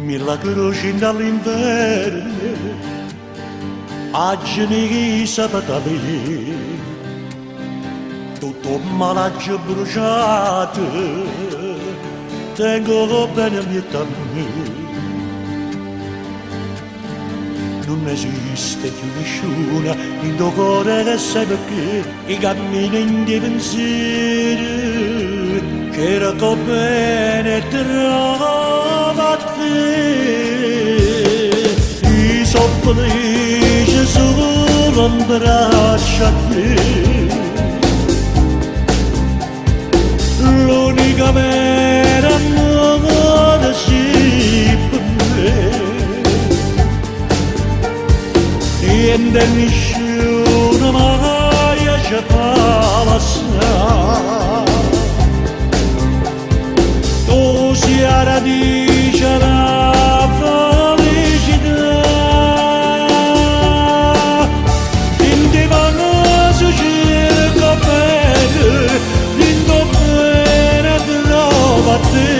milagrosi dall'inverno, agini sapatami, tutto malaggio bruciato, tengo bene a mio tammi. Non esiste più nessuna in tuo cuore che sai perché i cammini in dei pensieri che racco bene trova a te. I sono felice solo in braccio a te, l'unica vera amore sì per me. Niente nessuno mai ci fa passare, tu sei la radice della felicità. In divano si cerca bene, in tuo bene trova a te,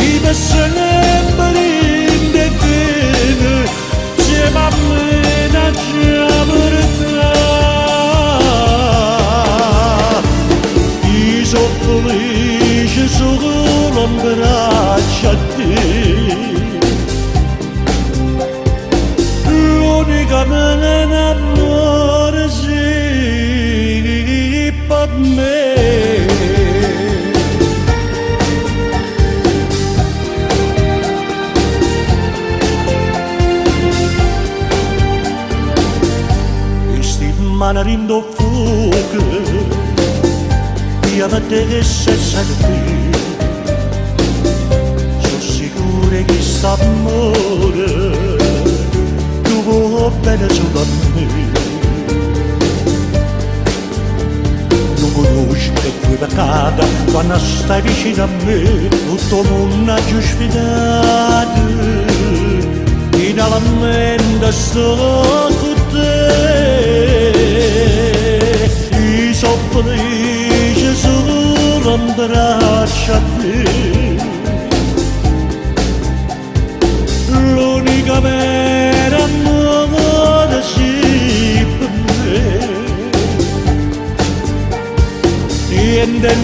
i sempre in te bene, insieme a me. I sono felice solo in braccio a te, l'unica vera amore sì per me. Manarindo fuoco, io a te che sei qui, sono sicuro che st'amore tu vuoi bene solo a me. Non conosci che quei peccati quando stai vicino a me, tutto il mondo ha giustificato, finalmente sto con te. I sono felice solo in braccio a te, l'unica vera amore sì per me. Niente